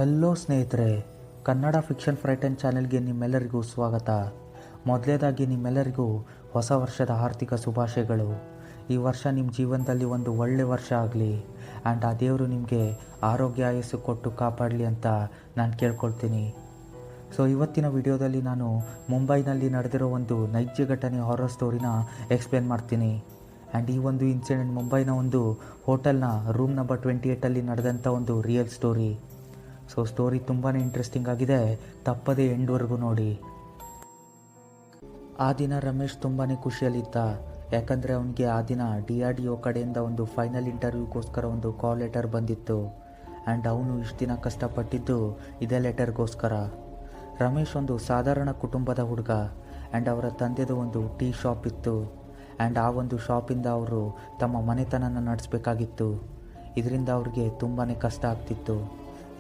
Hello ಸ್ನೇಹಿತರೆ, Kannada fiction frighten ಚಾನೆಲ್ಗೆ ನಿಮ್ಮೆಲ್ಲರಿಗೂ ಸ್ವಾಗತ. ಮೊದಲೇದಾಗಿ ನಿಮ್ಮೆಲ್ಲರಿಗೂ ಹೊಸ ವರ್ಷದ ಆರ್ಥಿಕ ಶುಭಾಶಯಗಳು. ಈ ವರ್ಷ ನಿಮ್ಮ ಜೀವನದಲ್ಲಿ ಒಂದು ಒಳ್ಳೆ ವರ್ಷ ಆಗಲಿ ಆ್ಯಂಡ್ ಆ ದೇವರು ನಿಮಗೆ ಆರೋಗ್ಯ ಆಯಸ್ಸು ಕೊಟ್ಟು ಕಾಪಾಡಲಿ ಅಂತ ನಾನು ಕೇಳ್ಕೊಳ್ತೀನಿ. ಸೊ ಇವತ್ತಿನ ವಿಡಿಯೋದಲ್ಲಿ ನಾನು ಮುಂಬೈನಲ್ಲಿ ನಡೆದಿರೋ ಒಂದು ನೈಜ ಘಟನೆ ಹಾರರ್ ಸ್ಟೋರಿನ ಎಕ್ಸ್ಪ್ಲೇನ್ ಮಾಡ್ತೀನಿ. ಆ್ಯಂಡ್ ಈ ಒಂದು ಇನ್ಸಿಡೆಂಟ್ ಮುಂಬೈನ ಒಂದು ಹೋಟೆಲ್ನ ರೂಮ್ ನಂಬರ್ 28 ನಡೆದಂಥ ಒಂದು ರಿಯಲ್ ಸ್ಟೋರಿ. ಸೊ ಸ್ಟೋರಿ ತುಂಬಾ ಇಂಟ್ರೆಸ್ಟಿಂಗ್ ಆಗಿದೆ, ತಪ್ಪದೇ ಎಂಡ್ವರೆಗೂ ನೋಡಿ. ಆ ದಿನ ರಮೇಶ್ ತುಂಬಾ ಖುಷಿಯಲ್ಲಿದ್ದ, ಯಾಕಂದರೆ ಅವನಿಗೆ ಆ ದಿನ DRDO ಕಡೆಯಿಂದ ಒಂದು ಫೈನಲ್ ಇಂಟರ್ವ್ಯೂಗೋಸ್ಕರ ಒಂದು ಕಾಲ್ ಲೆಟರ್ ಬಂದಿತ್ತು. ಆ್ಯಂಡ್ ಅವನು ಇಷ್ಟು ದಿನ ಕಷ್ಟಪಟ್ಟಿದ್ದು ಇದೇ ಲೆಟರ್ಗೋಸ್ಕರ. ರಮೇಶ್ ಒಂದು ಸಾಧಾರಣ ಕುಟುಂಬದ ಹುಡುಗ ಆ್ಯಂಡ್ ಅವರ ತಂದೆದು ಒಂದು ಟೀ ಶಾಪ್ ಇತ್ತು. ಆ್ಯಂಡ್ ಆ ಒಂದು ಶಾಪಿಂದ ಅವರು ತಮ್ಮ ಮನೆತನನ ನಡೆಸಬೇಕಾಗಿತ್ತು. ಇದರಿಂದ ಅವ್ರಿಗೆ ತುಂಬಾ ಕಷ್ಟ ಆಗ್ತಿತ್ತು.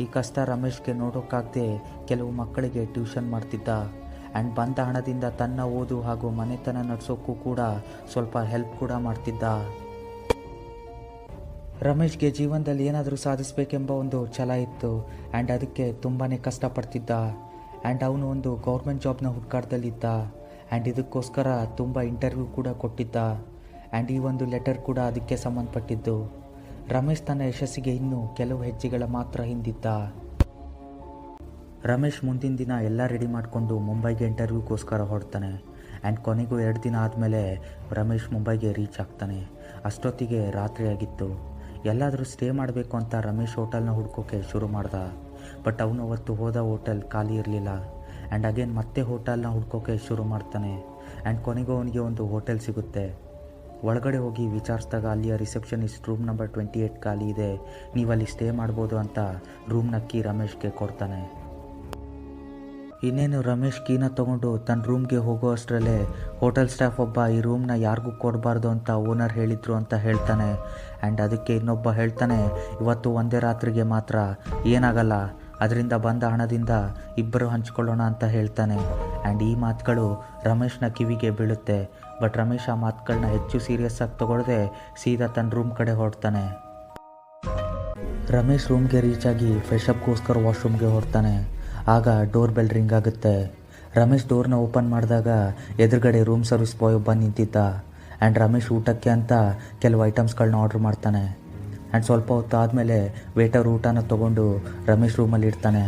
ಈ ಕಷ್ಟ ರಮೇಶ್ಗೆ ನೋಡೋಕ್ಕಾಗದೆ ಕೆಲವು ಮಕ್ಕಳಿಗೆ ಟ್ಯೂಷನ್ ಮಾಡ್ತಿದ್ದ. ಆ್ಯಂಡ್ ಬಂದ ಹಣದಿಂದ ತನ್ನ ಓದು ಹಾಗೂ ಮನೆತನ ನಡೆಸೋಕ್ಕೂ ಕೂಡ ಸ್ವಲ್ಪ ಹೆಲ್ಪ್ ಕೂಡ ಮಾಡ್ತಿದ್ದ. ರಮೇಶ್ಗೆ ಜೀವನದಲ್ಲಿ ಏನಾದರೂ ಸಾಧಿಸಬೇಕೆಂಬ ಒಂದು ಛಲ ಇತ್ತು ಆ್ಯಂಡ್ ಅದಕ್ಕೆ ತುಂಬಾ ಕಷ್ಟಪಡ್ತಿದ್ದ. ಆ್ಯಂಡ್ ಅವನು ಒಂದು ಗೌರ್ಮೆಂಟ್ ಜಾಬ್ನ ಹುಡುಕಾಟದಲ್ಲಿದ್ದ. ಆ್ಯಂಡ್ ಇದಕ್ಕೋಸ್ಕರ ತುಂಬ ಇಂಟರ್ವ್ಯೂ ಕೂಡ ಕೊಟ್ಟಿದ್ದ. ಆ್ಯಂಡ್ ಈ ಒಂದು ಲೆಟರ್ ಕೂಡ ಅದಕ್ಕೆ ಸಂಬಂಧಪಟ್ಟಿದ್ದು. ರಮೇಶ್ ತನ್ನ ಯಶಸ್ಸಿಗೆ ಇನ್ನೂ ಕೆಲವು ಹೆಜ್ಜೆಗಳ ಮಾತ್ರ ಹಿಂದಿದ್ದ. ರಮೇಶ್ ಮುಂದಿನ ದಿನ ಎಲ್ಲ ರೆಡಿ ಮಾಡಿಕೊಂಡು ಮುಂಬೈಗೆ ಇಂಟರ್ವ್ಯೂಗೋಸ್ಕರ ಹೊರಡ್ತಾನೆ. ಆ್ಯಂಡ್ ಕೊನೆಗೂ 2 ದಿನ ಆದಮೇಲೆ ರಮೇಶ್ ಮುಂಬೈಗೆ ರೀಚ್ ಆಗ್ತಾನೆ. ಅಷ್ಟೊತ್ತಿಗೆ ರಾತ್ರಿ ಆಗಿತ್ತು. ಎಲ್ಲಾದರೂ ಸ್ಟೇ ಮಾಡಬೇಕು ಅಂತ ರಮೇಶ್ ಹೋಟೆಲ್ನ ಹುಡ್ಕೋಕೆ ಶುರು ಮಾಡ್ದ. ಬಟ್ ಅವನು ಅವತ್ತು ಹೋದ ಹೋಟೆಲ್ ಖಾಲಿ ಇರಲಿಲ್ಲ. ಆ್ಯಂಡ್ ಅಗೇನ್ ಮತ್ತೆ ಹೋಟೆಲ್ನ ಹುಡ್ಕೋಕೆ ಶುರು ಮಾಡ್ತಾನೆ. ಆ್ಯಂಡ್ ಕೊನೆಗೂ ಅವನಿಗೆ ಒಂದು ಹೋಟೆಲ್ ಸಿಗುತ್ತೆ. ಒಳಗಡೆ ಹೋಗಿ ವಿಚಾರಿಸಿದಾಗ ಅಲ್ಲಿಯ ರಿಸೆಪ್ಷನಿಸ್ಟ್ ರೂಮ್ ನಂಬರ್ 28 ಖಾಲಿ ಇದೆ, ನೀವು ಅಲ್ಲಿ ಸ್ಟೇ ಮಾಡ್ಬೋದು ಅಂತ ರೂಮ್ನ ಕೀ ರಮೇಶ್ಗೆ ಕೊಡ್ತಾನೆ. ಇನ್ನೇನು ರಮೇಶ್ ಕೀನ ತೊಗೊಂಡು ತನ್ನ ರೂಮ್ಗೆ ಹೋಗೋ ಅಷ್ಟರಲ್ಲೇ ಹೋಟೆಲ್ ಸ್ಟಾಫ್ ಒಬ್ಬ ಈ ರೂಮ್ನ ಯಾರಿಗೂ ಕೊಡಬಾರ್ದು ಅಂತ ಓನರ್ ಹೇಳಿದ್ರು ಅಂತ ಹೇಳ್ತಾನೆ. ಆ್ಯಂಡ್ ಅದಕ್ಕೆ ಇನ್ನೊಬ್ಬ ಹೇಳ್ತಾನೆ, ಇವತ್ತು ಒಂದೇ ರಾತ್ರಿಗೆ ಮಾತ್ರ, ಏನಾಗಲ್ಲ, ಅದರಿಂದ ಬಂದ ಹಣದಿಂದ ಇಬ್ಬರು ಹಂಚ್ಕೊಳ್ಳೋಣ ಅಂತ ಹೇಳ್ತಾನೆ. ಆ್ಯಂಡ್ ಈ ಮಾತುಗಳು ರಮೇಶ್ನ ಕಿವಿಗೆ ಬೀಳುತ್ತೆ. ಬಟ್ ರಮೇಶ್ ಆ ಮಾತುಗಳನ್ನ ಹೆಚ್ಚು ಸೀರಿಯಸ್ ಆಗಿ ತಗೊಳ್ಳದೆ ಸೀದಾ ತನ್ನ ರೂಮ್ ಕಡೆ ಹೊರಡ್ತಾನೆ. ರಮೇಶ್ ರೂಮ್ಗೆ ರೀಚ್ ಆಗಿ ಫ್ರೆಶಪ್ಗೋಸ್ಕರ ವಾಶ್ರೂಮ್ಗೆ ಹೊರಡ್ತಾನೆ. ಆಗ ಡೋರ್ ಬೆಲ್ ರಿಂಗ್ ಆಗುತ್ತೆ. ರಮೇಶ್ ಡೋರ್ನ ಓಪನ್ ಮಾಡಿದಾಗ ಎದುರುಗಡೆ ರೂಮ್ ಸರ್ವಿಸ್ ಬಾಯ್ ಒಬ್ಬ ನಿಂತಿದ್ದ. ಆ್ಯಂಡ್ ರಮೇಶ್ ಊಟಕ್ಕೆ ಅಂತ ಕೆಲವು ಐಟಮ್ಸ್ಗಳನ್ನ ಆರ್ಡ್ರ್ ಮಾಡ್ತಾನೆ. ಆ್ಯಂಡ್ ಸ್ವಲ್ಪ ಹೊತ್ತು ಆದಮೇಲೆ ವೇಟರ್ ಊಟನ ತೊಗೊಂಡು ರಮೇಶ್ ರೂಮಲ್ಲಿ ಇಡ್ತಾನೆ.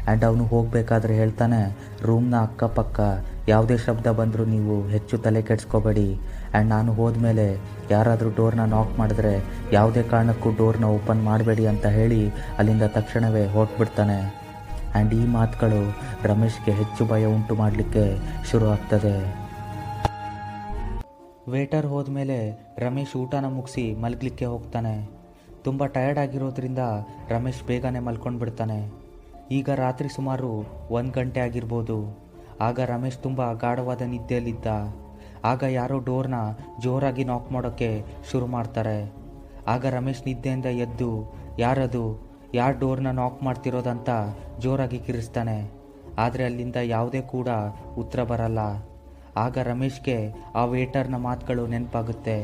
ಆ್ಯಂಡ್ ಅವನು ಹೋಗಬೇಕಾದ್ರೆ ಹೇಳ್ತಾನೆ, ರೂಮ್ನ ಅಕ್ಕಪಕ್ಕ ಯಾವುದೇ ಶಬ್ದ ಬಂದರೂ ನೀವು ಹೆಚ್ಚು ತಲೆ ಕೆಡಿಸ್ಕೋಬೇಡಿ. ಆ್ಯಂಡ್ ನಾನು ಹೋದ್ಮೇಲೆ ಯಾರಾದರೂ ಡೋರ್ನ ನಾಕ್ ಮಾಡಿದ್ರೆ ಯಾವುದೇ ಕಾರಣಕ್ಕೂ ಡೋರ್ನ ಓಪನ್ ಮಾಡಬೇಡಿ ಅಂತ ಹೇಳಿ ಅಲ್ಲಿಂದ ತಕ್ಷಣವೇ ಹೊರಟ್ಬಿಡ್ತಾನೆ. ಆ್ಯಂಡ್ ಈ ಮಾತುಗಳು ರಮೇಶ್ಗೆ ಹೆಚ್ಚು ಭಯ ಉಂಟು ಮಾಡಲಿಕ್ಕೆ ಶುರು ಆಗ್ತದೆ. ವೇಟರ್ ಹೋದ್ಮೇಲೆ ರಮೇಶ್ ಊಟನ ಮುಗಿಸಿ ಮಲಗಲಿಕ್ಕೆ ಹೋಗ್ತಾನೆ. ತುಂಬ ಟಯರ್ಡ್ ಆಗಿರೋದ್ರಿಂದ ರಮೇಶ್ ಬೇಗನೆ ಮಲ್ಕೊಂಡ್ಬಿಡ್ತಾನೆ. ಈಗ ರಾತ್ರಿ ಸುಮಾರು 1 ಗಂಟೆ ಆಗಿರ್ಬೋದು. ಆಗ ರಮೇಶ್ ತುಂಬ ಗಾಢವಾದ ನಿದ್ದೆಯಲ್ಲಿದ್ದ. ಆಗ ಯಾರೋ ಡೋರ್ನ ಜೋರಾಗಿ ನಾಕ್ ಮಾಡೋಕ್ಕೆ ಶುರು ಮಾಡ್ತಾರೆ. ಆಗ ರಮೇಶ್ ನಿದ್ದೆಯಿಂದ ಎದ್ದು, ಯಾರದು, ಯಾರು ಡೋರ್ನ ನಾಕ್ ಮಾಡ್ತಿರೋದಂತ ಜೋರಾಗಿ ಕಿರಿಸ್ತಾನೆ. ಆದರೆ ಅಲ್ಲಿಂದ ಯಾವುದೇ ಕೂಡ ಉತ್ತರ ಬರಲ್ಲ. ಆಗ ರಮೇಶ್ಗೆ ಆ ವೇಟರ್ನ ಮಾತುಗಳು ನೆನಪಾಗುತ್ತೆ.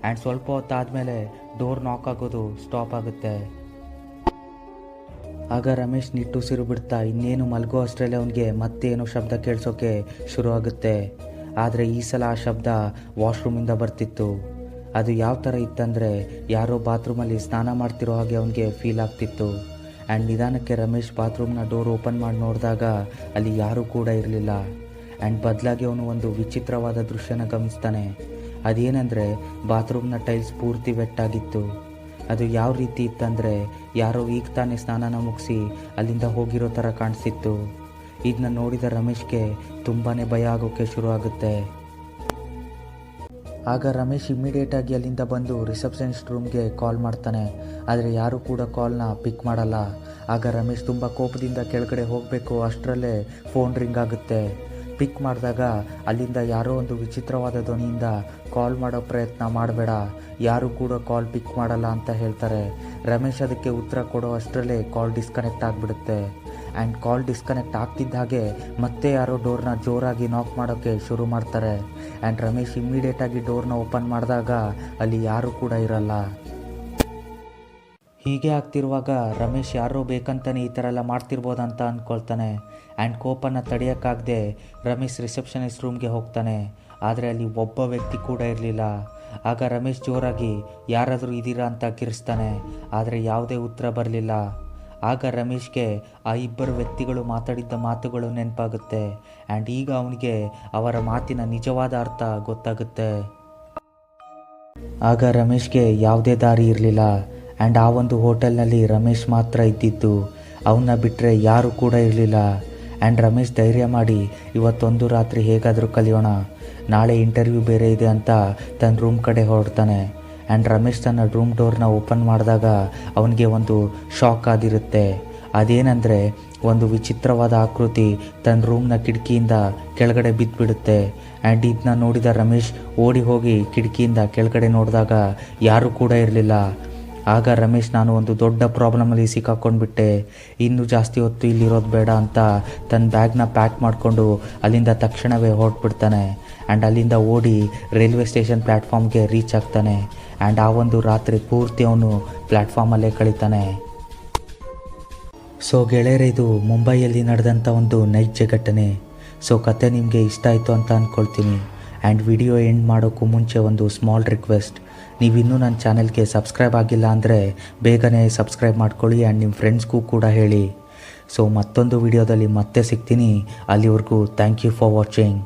ಆ್ಯಂಡ್ ಸ್ವಲ್ಪ ಹೊತ್ತಾದಮೇಲೆ ಡೋರ್ ನಾಕ್ ಆಗೋದು ಸ್ಟಾಪ್ ಆಗುತ್ತೆ. ಆಗ ರಮೇಶ್ ನಿಟ್ಟುಸಿರು ಬಿಡ್ತಾ ಇನ್ನೇನು ಮಲಗೋ ಅಷ್ಟರಲ್ಲೇ ಅವನಿಗೆ ಮತ್ತೇನೋ ಶಬ್ದ ಕೇಳಿಸೋಕೆ ಶುರು ಆಗುತ್ತೆ. ಆದರೆ ಈ ಸಲ ಆ ಶಬ್ದ ವಾಶ್ರೂಮಿಂದ ಬರ್ತಿತ್ತು. ಅದು ಯಾವ ಥರ ಇತ್ತಂದರೆ ಯಾರೋ ಬಾತ್ರೂಮಲ್ಲಿ ಸ್ನಾನ ಮಾಡ್ತಿರೋ ಹಾಗೆ ಅವನಿಗೆ ಫೀಲ್ ಆಗ್ತಿತ್ತು. ಆ್ಯಂಡ್ ನಿಧಾನಕ್ಕೆ ರಮೇಶ್ ಬಾತ್ರೂಮ್ನ ಡೋರ್ ಓಪನ್ ಮಾಡಿ ನೋಡಿದಾಗ ಅಲ್ಲಿ ಯಾರೂ ಕೂಡ ಇರಲಿಲ್ಲ. ಆ್ಯಂಡ್ ಬದಲಾಗಿ ಅವನು ಒಂದು ವಿಚಿತ್ರವಾದ ದೃಶ್ಯನ ಗಮನಿಸ್ತಾನೆ. ಅದೇನೆಂದರೆ ಬಾತ್ರೂಮ್ನ ಟೈಲ್ಸ್ ಪೂರ್ತಿ ವೆಟ್ಟಾಗಿತ್ತು. ಅದು ಯಾವ ರೀತಿ ಇತ್ತಂದರೆ ಯಾರೋ ಈಗ ತಾನೇ ಸ್ನಾನನ ಮುಗಿಸಿ ಅಲ್ಲಿಂದ ಹೋಗಿರೋ ಥರ ಕಾಣಿಸ್ತಿತ್ತು. ಇದನ್ನ ನೋಡಿದ ರಮೇಶ್ಗೆ ತುಂಬಾ ಭಯ ಆಗೋಕ್ಕೆ ಶುರು ಆಗುತ್ತೆ. ಆಗ ರಮೇಶ್ ಇಮ್ಮಿಡಿಯೇಟಾಗಿ ಅಲ್ಲಿಂದ ಬಂದು ರಿಸೆಪ್ಷನಿಸ್ಟ್ ರೂಮ್ಗೆ ಕಾಲ್ ಮಾಡ್ತಾನೆ. ಆದರೆ ಯಾರೂ ಕೂಡ ಕಾಲ್ನ ಪಿಕ್ ಮಾಡಲ್ಲ. ಆಗ ರಮೇಶ್ ತುಂಬ ಕೋಪದಿಂದ ಕೆಳಗಡೆ ಹೋಗಬೇಕು ಅಷ್ಟರಲ್ಲೇ ಫೋನ್ ರಿಂಗ್ ಆಗುತ್ತೆ. ಪಿಕ್ ಮಾಡಿದಾಗ ಅಲ್ಲಿಂದ ಯಾರೋ ಒಂದು ವಿಚಿತ್ರವಾದ ಧ್ವನಿಯಿಂದ ಕಾಲ್ ಮಾಡೋ ಪ್ರಯತ್ನ ಮಾಡಬೇಡ, ಯಾರೂ ಕೂಡ ಕಾಲ್ ಪಿಕ್ ಮಾಡಲ್ಲ ಅಂತ ಹೇಳ್ತಾರೆ. ರಮೇಶ್ ಅದಕ್ಕೆ ಉತ್ತರ ಕೊಡೋ ಅಷ್ಟರಲ್ಲೇ ಕಾಲ್ ಡಿಸ್ಕನೆಕ್ಟ್ ಆಗಿಬಿಡುತ್ತೆ. ಆ್ಯಂಡ್ ಕಾಲ್ ಡಿಸ್ಕನೆಕ್ಟ್ ಆಗ್ತಿದ್ದ ಹಾಗೆ ಮತ್ತೆ ಯಾರೋ ಡೋರ್ನ ಜೋರಾಗಿ ನಾಕ್ ಮಾಡೋಕ್ಕೆ ಶುರು ಮಾಡ್ತಾರೆ. ಆ್ಯಂಡ್ ರಮೇಶ್ ಇಮ್ಮಿಡಿಯೇಟಾಗಿ ಡೋರ್ನ ಓಪನ್ ಮಾಡಿದಾಗ ಅಲ್ಲಿ ಯಾರೂ ಕೂಡ ಇರಲ್ಲ. ಹೀಗೆ ಆಗ್ತಿರುವಾಗ ರಮೇಶ್ ಯಾರೋ ಬೇಕಂತಾನೆ ಈ ಥರ ಎಲ್ಲ ಮಾಡ್ತಿರ್ಬೋದಂತ ಅಂದ್ಕೊಳ್ತಾನೆ. ಆ್ಯಂಡ್ ಕೋಪನ ತಡೆಯೋಕ್ಕಾಗದೆ ರಮೇಶ್ ರಿಸೆಪ್ಷನಿಸ್ಟ್ ರೂಮ್ಗೆ ಹೋಗ್ತಾನೆ. ಆದರೆ ಅಲ್ಲಿ ಒಬ್ಬ ವ್ಯಕ್ತಿ ಕೂಡ ಇರಲಿಲ್ಲ. ಆಗ ರಮೇಶ್ ಜೋರಾಗಿ ಯಾರಾದರೂ ಇದ್ದೀರಾ ಅಂತ ಕಿರಿಸ್ತಾನೆ. ಆದರೆ ಯಾವುದೇ ಉತ್ತರ ಬರಲಿಲ್ಲ. ಆಗ ರಮೇಶ್ಗೆ ಆ ಇಬ್ಬರು ವ್ಯಕ್ತಿಗಳು ಮಾತಾಡಿದ್ದ ಮಾತುಗಳು ನೆನಪಾಗುತ್ತೆ. ಆ್ಯಂಡ್ ಈಗ ಅವನಿಗೆ ಅವರ ಮಾತಿನ ನಿಜವಾದ ಅರ್ಥ ಗೊತ್ತಾಗುತ್ತೆ. ಆಗ ರಮೇಶ್ಗೆ ಯಾವುದೇ ದಾರಿ ಇರಲಿಲ್ಲ. ಆ್ಯಂಡ್ ಆ ಒಂದು ಹೋಟೆಲ್ನಲ್ಲಿ ರಮೇಶ್ ಮಾತ್ರ ಇದ್ದಿದ್ದು. ಅವನ್ನ ಬಿಟ್ಟರೆ ಯಾರೂ ಕೂಡ ಇರಲಿಲ್ಲ. ಆ್ಯಂಡ್ ರಮೇಶ್ ಧೈರ್ಯ ಮಾಡಿ ಇವತ್ತೊಂದು ರಾತ್ರಿ ಹೇಗಾದರೂ ಕಲಿಯೋಣ, ನಾಳೆ ಇಂಟರ್ವ್ಯೂ ಬೇರೆ ಇದೆ ಅಂತ ತನ್ನ ರೂಮ್ ಕಡೆ ಹೊರಡ್ತಾನೆ. ಆ್ಯಂಡ್ ರಮೇಶ್ ತನ್ನ ರೂಮ್ ಡೋರ್ನ ಓಪನ್ ಮಾಡಿದಾಗ ಅವನಿಗೆ ಒಂದು ಶಾಕ್ ಆಗಿರುತ್ತೆ. ಅದೇನೆಂದರೆ ಒಂದು ವಿಚಿತ್ರವಾದ ಆಕೃತಿ ತನ್ನ ರೂಮ್ನ ಕಿಟಕಿಯಿಂದ ಕೆಳಗಡೆ ಬಿದ್ದುಬಿಡುತ್ತೆ. ಆ್ಯಂಡ್ ಇದನ್ನ ನೋಡಿದ ರಮೇಶ್ ಓಡಿ ಹೋಗಿ ಕಿಟಕಿಯಿಂದ ಕೆಳಗಡೆ ನೋಡಿದಾಗ ಯಾರೂ ಕೂಡ ಇರಲಿಲ್ಲ. ಆಗ ರಮೇಶ್ ನಾನು ಒಂದು ದೊಡ್ಡ ಪ್ರಾಬ್ಲಮಲ್ಲಿ ಸಿಕ್ಕಾಕೊಂಡ್ಬಿಟ್ಟೆ, ಇನ್ನೂ ಜಾಸ್ತಿ ಹೊತ್ತು ಇಲ್ಲಿರೋದು ಬೇಡ ಅಂತ ತನ್ನ ಬ್ಯಾಗ್ನ ಪ್ಯಾಕ್ ಮಾಡಿಕೊಂಡು ಅಲ್ಲಿಂದ ತಕ್ಷಣವೇ ಹೊರಟ್ಬಿಡ್ತಾನೆ. ಆ್ಯಂಡ್ ಅಲ್ಲಿಂದ ಓಡಿ ರೈಲ್ವೆ ಸ್ಟೇಷನ್ ಪ್ಲ್ಯಾಟ್ಫಾರ್ಮ್ಗೆ ರೀಚ್ ಆಗ್ತಾನೆ. ಆ್ಯಂಡ್ ಆ ಒಂದು ರಾತ್ರಿ ಪೂರ್ತಿ ಅವನು ಪ್ಲ್ಯಾಟ್ಫಾರ್ಮಲ್ಲೇ ಕಳೀತಾನೆ. ಸೊ ಗೆಳೆಯರೆ, ಇದು ಮುಂಬೈಯಲ್ಲಿ ನಡೆದಂಥ ಒಂದು ನೈಜ ಘಟನೆ. ಸೊ ಕತೆ ನಿಮಗೆ ಇಷ್ಟ ಆಯಿತು ಅಂತ ಅಂದ್ಕೊಳ್ತೀನಿ. ಆ್ಯಂಡ್ ವಿಡಿಯೋ ಎಂಡ್ ಮಾಡೋಕ್ಕೂ ಮುಂಚೆ ಒಂದು ಸ್ಮಾಲ್ ರಿಕ್ವೆಸ್ಟ್, ನೀವಿನ್ನೂ ನನ್ನ ಚಾನೆಲ್ಗೆ ಸಬ್ಸ್ಕ್ರೈಬ್ ಆಗಿಲ್ಲ ಅಂದರೆ ಬೇಗನೆ ಸಬ್ಸ್ಕ್ರೈಬ್ ಮಾಡ್ಕೊಳ್ಳಿ. ಆ್ಯಂಡ್ ನಿಮ್ಮ ಫ್ರೆಂಡ್ಸ್ಗೂ ಕೂಡ ಹೇಳಿ. ಸೊ ಮತ್ತೊಂದು ವಿಡಿಯೋದಲ್ಲಿ ಮತ್ತೆ ಸಿಗ್ತೀನಿ. ಅಲ್ಲಿವರೆಗೂ ಥ್ಯಾಂಕ್ ಯು ಫಾರ್ ವಾಚಿಂಗ್.